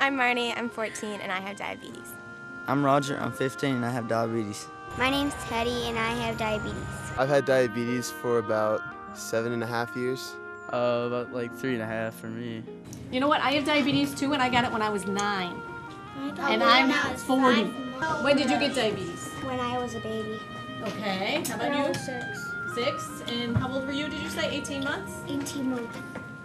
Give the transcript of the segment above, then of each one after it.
I'm Marnie, I'm 14, and I have diabetes. I'm Roger, I'm 15, and I have diabetes. My name's Teddy, and I have diabetes. I've had diabetes for about 7.5 years. About like 3.5 for me. You know what? I have diabetes too, and I got it when I was 9. And I'm 40. When did you get diabetes? When I was a baby. Okay. How about you? 6. And how old were you? Did you say 18 months? 18 months.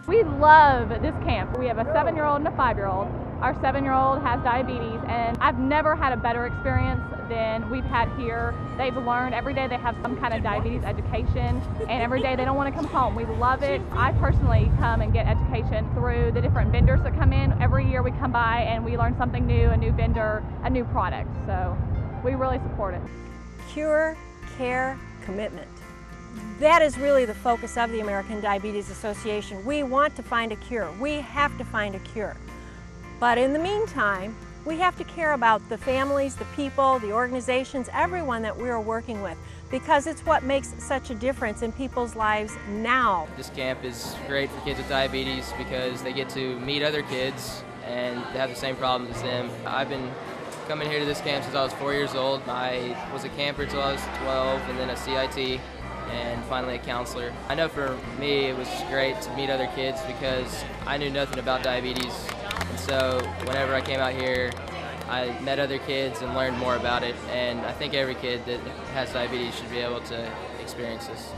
We love this camp. We have a 7-year-old and a 5-year-old. Our 7-year-old has diabetes, and I've never had a better experience than we've had here. They've learned every day, they have some kind of diabetes education, and every day they don't want to come home. We love it. I personally come and get education through the different vendors that come in. Every year we come by and we learn something new, a new vendor, a new product. So we really support it. Cure, care, commitment. That is really the focus of the American Diabetes Association. We want to find a cure. We have to find a cure. But in the meantime, we have to care about the families, the people, the organizations, everyone that we are working with, because it's what makes such a difference in people's lives now. This camp is great for kids with diabetes because they get to meet other kids and they have the same problems as them. I've been coming here to this camp since I was 4 years old. I was a camper until I was 12, and then a CIT, and finally a counselor. I know for me it was great to meet other kids because I knew nothing about diabetes. And so whenever I came out here, I met other kids and learned more about it, and I think every kid that has diabetes should be able to experience this.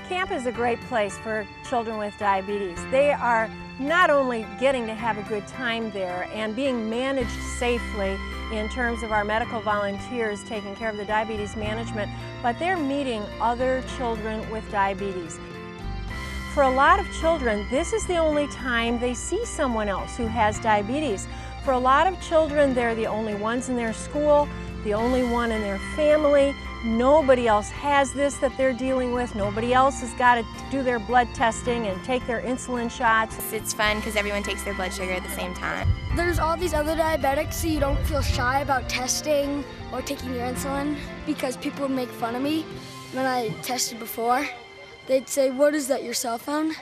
Camp is a great place for children with diabetes. They are not only getting to have a good time there and being managed safely in terms of our medical volunteers taking care of the diabetes management, but they're meeting other children with diabetes. For a lot of children, this is the only time they see someone else who has diabetes. For a lot of children, they're the only ones in their school, the only one in their family. Nobody else has this that they're dealing with. Nobody else has got to do their blood testing and take their insulin shots. It's fun because everyone takes their blood sugar at the same time. There's all these other diabetics, so you don't feel shy about testing or taking your insulin, because people would make fun of me when I tested before. They'd say, "What is that, your cell phone?"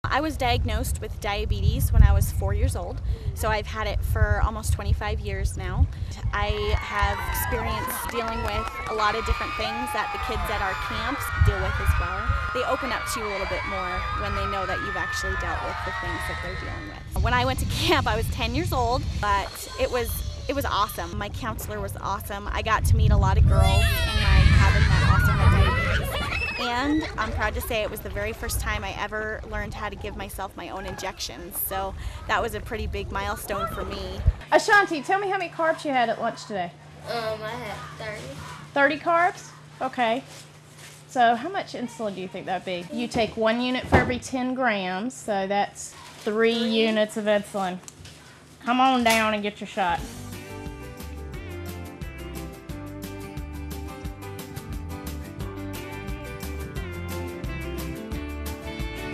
I was diagnosed with diabetes when I was 4 years old, so I've had it for almost 25 years now. I have experience dealing with a lot of different things that the kids at our camps deal with as well. They open up to you a little bit more when they know that you've actually dealt with the things that they're dealing with. When I went to camp, I was 10 years old, but it was awesome. My counselor was awesome. I got to meet a lot of girls in my cabin that also had diabetes. And I'm proud to say it was the very first time I ever learned how to give myself my own injections. So that was a pretty big milestone for me. Ashanti, tell me how many carbs you had at lunch today. I had 30. 30 carbs? Okay. So how much insulin do you think that'd be? You take 1 unit for every 10 grams, so that's 3 units of insulin. Come on down and get your shot.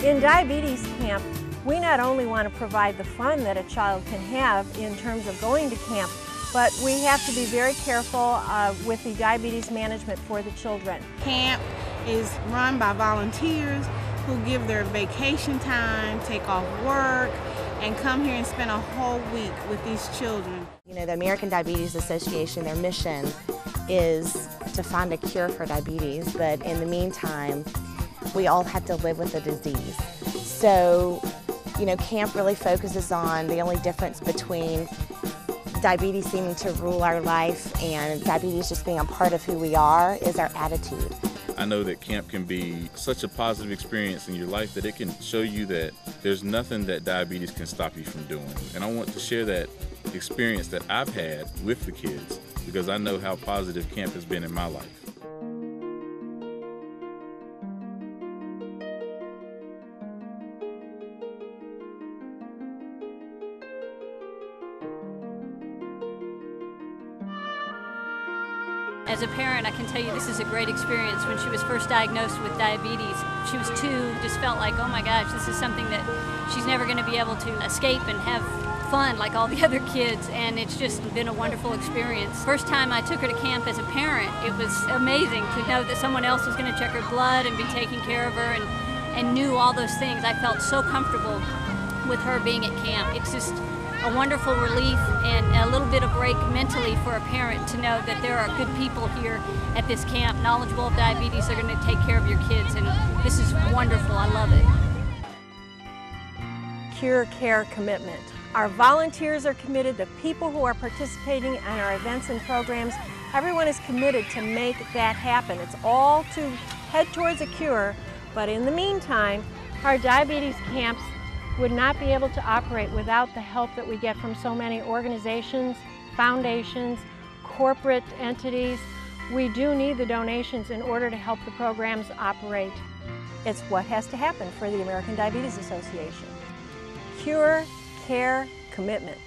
In Diabetes Camp, we not only want to provide the fun that a child can have in terms of going to camp, but we have to be very careful with the diabetes management for the children. Camp is run by volunteers who give their vacation time, take off work, and come here and spend a whole week with these children. You know, the American Diabetes Association, their mission is to find a cure for diabetes, but in the meantime, we all have to live with the disease. So, you know, camp really focuses on the only difference between diabetes seeming to rule our life and diabetes just being a part of who we are is our attitude. I know that camp can be such a positive experience in your life that it can show you that there's nothing that diabetes can stop you from doing. And I want to share that experience that I've had with the kids because I know how positive camp has been in my life. As a parent, I can tell you this is a great experience. When she was first diagnosed with diabetes, she was 2, just felt like, oh my gosh, this is something that she's never going to be able to escape and have fun like all the other kids, and it's just been a wonderful experience. First time I took her to camp as a parent, it was amazing to know that someone else was going to check her blood and be taking care of her and knew all those things. I felt so comfortable with her being at camp. It's just a wonderful relief and a little bit of break mentally for a parent to know that there are good people here at this camp, knowledgeable of diabetes. They're going to take care of your kids, and this is wonderful. I love it. Cure, care, commitment. Our volunteers are committed, the people who are participating in our events and programs, everyone is committed to make that happen. It's all to head towards a cure, but in the meantime, our diabetes camps would not be able to operate without the help that we get from so many organizations, foundations, corporate entities. We do need the donations in order to help the programs operate. It's what has to happen for the American Diabetes Association. Cure, care, commitment.